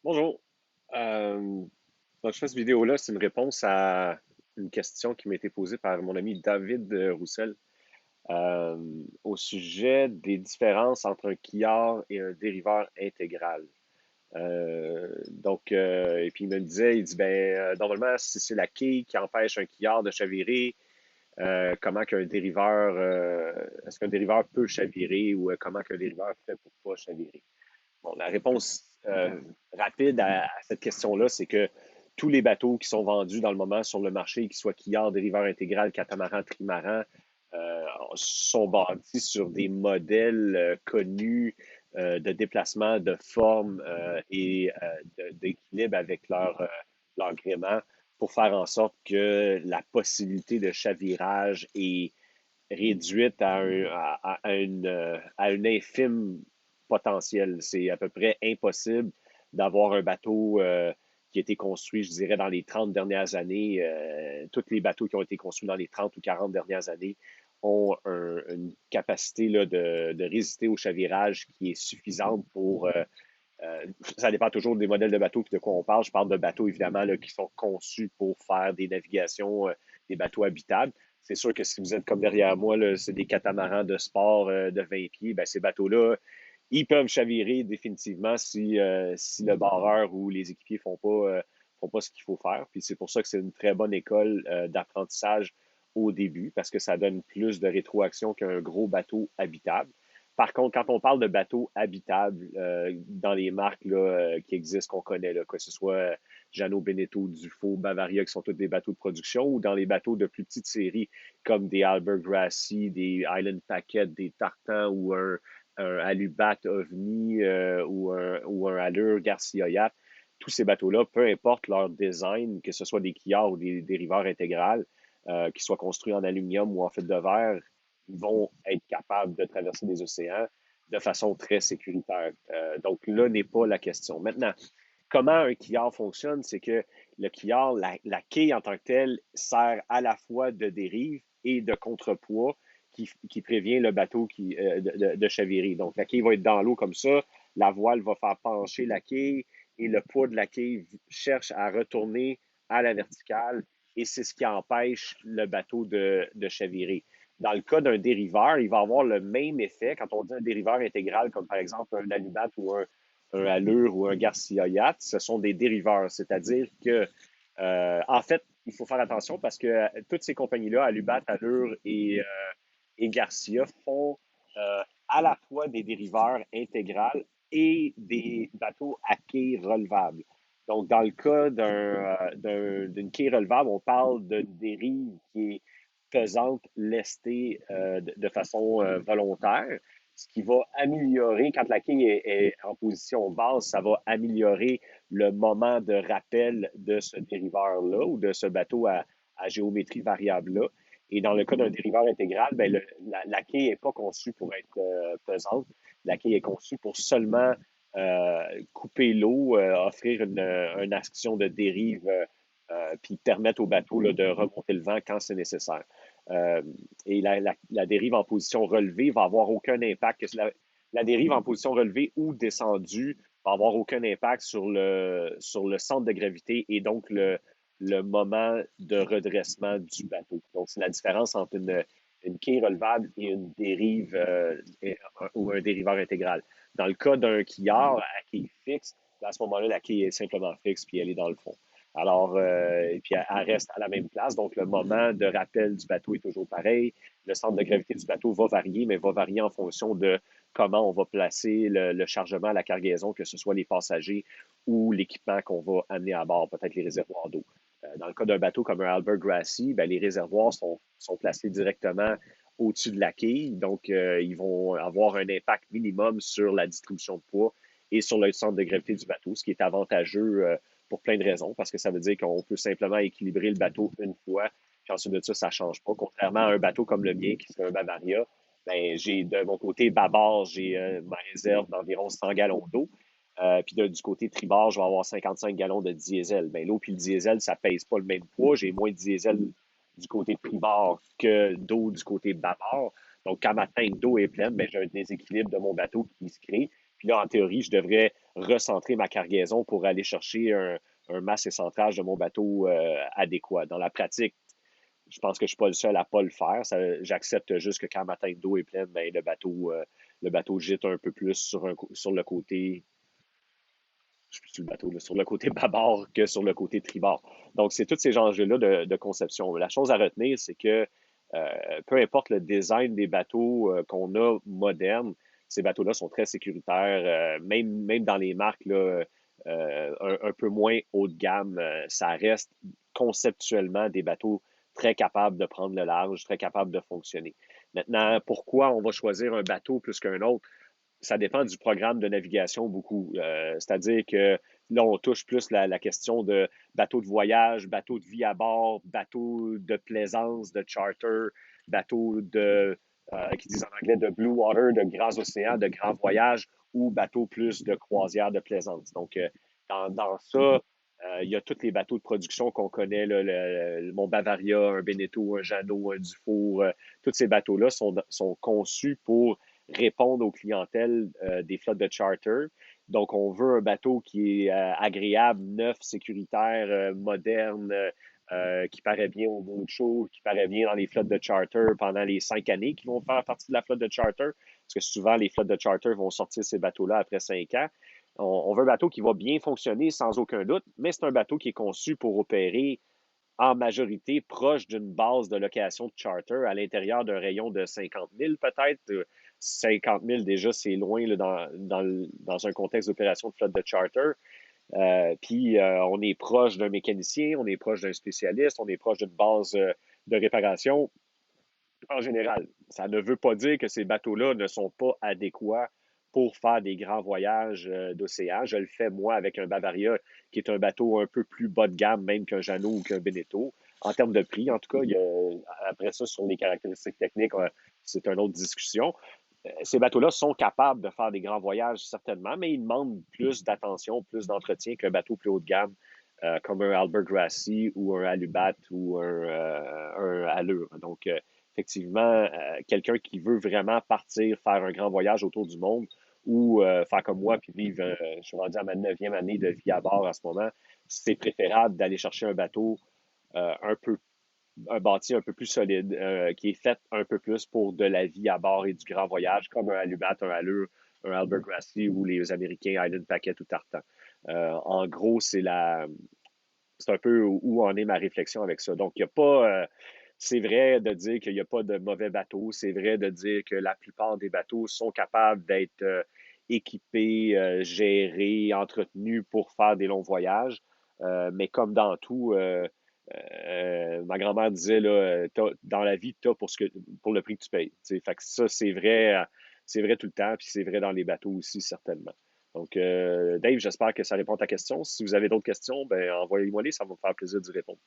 Bonjour. Donc, je fais cette vidéo-là, c'est une réponse à une question qui m'a été posée par mon ami David Roussel euh, au sujet des différences entre un quillard et un dériveur intégral. Et puis il me disait, il dit, normalement, si c'est la quille qui empêche un quillard de chavirer, comment qu'un dériveur, est-ce qu'un dériveur peut chavirer ou comment qu'un dériveur fait pour pas chavirer? Bon, la réponse rapide à cette question-là, c'est que tous les bateaux qui sont vendus dans le moment sur le marché, qu'ils soient quillards, dériveurs intégral, catamaran, trimaran, sont bâtis sur des modèles connus de déplacement, de forme d'équilibre avec leur gréement pour faire en sorte que la possibilité de chavirage est réduite à un infime potentiel. C'est à peu près impossible d'avoir un bateau qui a été construit, je dirais, dans les 30 dernières années. Tous les bateaux qui ont été construits dans les 30 ou 40 dernières années ont une capacité là, de résister au chavirage qui est suffisante pour ça dépend toujours des modèles de bateaux et de quoi on parle. Je parle de bateaux, évidemment, là, qui sont conçus pour faire des navigations, des bateaux habitables. C'est sûr que si vous êtes comme derrière moi, là, c'est des catamarans de sport de 20 pieds, ben, ces bateaux-là, ils peuvent chavirer définitivement si le barreur ou les équipiers font pas ce qu'il faut faire. Puis c'est pour ça que c'est une très bonne école d'apprentissage au début, parce que ça donne plus de rétroaction qu'un gros bateau habitable. Par contre, quand on parle de bateaux habitables dans les marques là, qui existent, qu'on connaît, là, que ce soit Jano Beneteau, Dufaux, Bavaria, qui sont tous des bateaux de production, ou dans les bateaux de plus petites séries, comme des Albert Grassy, des Island Packet, des Tartans, ou un Alubat OVNI, ou un Allure Garcia Yacht, tous ces bateaux-là, peu importe leur design, que ce soit des quillards ou des dériveurs intégrales, qui soient construits en aluminium ou en fibre de verre, vont être capables de traverser des océans de façon très sécuritaire. Donc là n'est pas la question. Maintenant, comment un quillard fonctionne, c'est que le quillard, la quille en tant que telle, sert à la fois de dérive et de contrepoids qui prévient le bateau de chavirer. Donc la quille va être dans l'eau comme ça, la voile va faire pencher la quille et le poids de la quille cherche à retourner à la verticale et c'est ce qui empêche le bateau de chavirer. Dans le cas d'un dériveur, il va avoir le même effet. Quand on dit un dériveur intégral, comme par exemple un Alubat ou un Allure ou un Garcia Yacht, ce sont des dériveurs. C'est-à-dire que, en fait, il faut faire attention parce que toutes ces compagnies-là, Alubat, Allure et Garcia, font à la fois des dériveurs intégrales et des bateaux à quai relevables. Donc, dans le cas d'une quai relevable, on parle d'une dérive qui est pesante, lestée de façon volontaire, ce qui va améliorer, quand la quille est en position basse, ça va améliorer le moment de rappel de ce dériveur-là ou de ce bateau à géométrie variable-là. Et dans le cas d'un dériveur intégral, ben la quille n'est pas conçue pour être pesante. La quille est conçue pour seulement couper l'eau, offrir une action de dérive, puis permettre au bateau là, de remonter le vent quand c'est nécessaire. Euh, et la dérive en position relevée va avoir aucun impact. La dérive en position relevée ou descendue va avoir aucun impact sur le centre de gravité et donc le moment de redressement du bateau. Donc, c'est la différence entre une quille relevable et une dérive ou un dériveur intégral. Dans le cas d'un quillard à quille fixe, à ce moment-là, la quille est simplement fixe puis elle est dans le fond. Alors, et puis elle reste à la même place. Donc, le moment de rappel du bateau est toujours pareil. Le centre de gravité du bateau va varier, mais va varier en fonction de comment on va placer le chargement, la cargaison, que ce soit les passagers ou l'équipement qu'on va amener à bord, peut-être les réservoirs d'eau. Dans le cas d'un bateau comme un Albert Grassy, ben, les réservoirs sont placés directement au-dessus de la quille. Donc, ils vont avoir un impact minimum sur la distribution de poids et sur le centre de gravité du bateau, ce qui est avantageux pour plein de raisons, parce que ça veut dire qu'on peut simplement équilibrer le bateau une fois, puis ensuite de ça ne change pas. Contrairement à un bateau comme le mien, qui serait un Bavaria, ben, j'ai de mon côté bâbord, j'ai ma réserve d'environ 100 gallons d'eau. Puis du côté tribord, je vais avoir 55 gallons de diesel. Ben, l'eau puis le diesel, ça pèse pas le même poids. J'ai moins de diesel du côté tribord que d'eau du côté bâbord. Donc, quand ma tank d'eau est pleine, ben, j'ai un déséquilibre de mon bateau qui se crée. Puis là, en théorie, je devrais recentrer ma cargaison pour aller chercher un masse et centrage de mon bateau adéquat. Dans la pratique, je pense que je ne suis pas le seul à ne pas le faire. J'accepte juste que quand ma tank d'eau est pleine, ben, le bateau gîte un peu plus sur le côté, je suis sur le bateau, là, sur le côté bâbord que sur le côté tribord. Donc, c'est tous ces enjeux-là de conception. La chose à retenir, c'est que peu importe le design des bateaux qu'on a modernes, ces bateaux-là sont très sécuritaires, même dans les marques là, un peu moins haut de gamme, ça reste conceptuellement des bateaux très capables de prendre le large, très capables de fonctionner. Maintenant, pourquoi on va choisir un bateau plus qu'un autre? Ça dépend du programme de navigation beaucoup. C'est-à-dire que là, on touche plus la question de bateau de voyage, bateau de vie à bord, bateau de plaisance, de charter, bateau qui disent en anglais de blue water, de grands océans, de grands voyages, ou bateau plus de croisière, de plaisance. Donc, dans ça, il y a tous les bateaux de production qu'on connaît, là, mon Bavaria, un Beneteau, un Jeannot, un Dufour. Tous ces bateaux-là sont conçus pour répondre aux clientèles des flottes de charter. Donc, on veut un bateau qui est agréable, neuf, sécuritaire, moderne, qui paraît bien au boat show, qui paraît bien dans les flottes de charter pendant les 5 années qui vont faire partie de la flotte de charter. Parce que souvent, les flottes de charter vont sortir ces bateaux-là après 5 ans. On veut un bateau qui va bien fonctionner sans aucun doute, mais c'est un bateau qui est conçu pour opérer en majorité proche d'une base de location de charter à l'intérieur d'un rayon de 50 000 peut-être. 50 000 déjà, c'est loin là, dans un contexte d'opération de flotte de charter. Puis on est proche d'un mécanicien, on est proche d'un spécialiste, on est proche d'une base de réparation en général. Ça ne veut pas dire que ces bateaux-là ne sont pas adéquats pour faire des grands voyages d'océan. Je le fais, moi, avec un Bavaria, qui est un bateau un peu plus bas de gamme, même qu'un Jeannot ou qu'un Beneteau. En termes de prix, en tout cas, après ça, sur les caractéristiques techniques, c'est une autre discussion. Ces bateaux-là sont capables de faire des grands voyages, certainement, mais ils demandent plus d'attention, plus d'entretien qu'un bateau plus haut de gamme, comme un Albert Gracie ou un Alubat ou un Allure. Donc, effectivement, quelqu'un qui veut vraiment partir, faire un grand voyage autour du monde ou faire comme moi, puis vivre, je suis rendu à ma 9e année de vie à bord à ce moment, c'est préférable d'aller chercher un bateau un peu un bâti un peu plus solide, qui est fait un peu plus pour de la vie à bord et du grand voyage, comme un Alubat, un Allure, un Albert Grassley ou les Américains Island Packet ou Tartan. En gros, c'est un peu où en est ma réflexion avec ça. Donc, il n'y a pas. C'est vrai de dire qu'il n'y a pas de mauvais bateaux. C'est vrai de dire que la plupart des bateaux sont capables d'être équipés, gérés, entretenus pour faire des longs voyages. Mais comme dans tout, ma grand-mère disait, là, dans la vie, tu as pour le prix que tu payes. T'sais. Fait que ça, c'est vrai tout le temps, puis c'est vrai dans les bateaux aussi, certainement. Donc, Dave, j'espère que ça répond à ta question. Si vous avez d'autres questions, ben, envoyez-moi les, ça va me faire plaisir d'y répondre.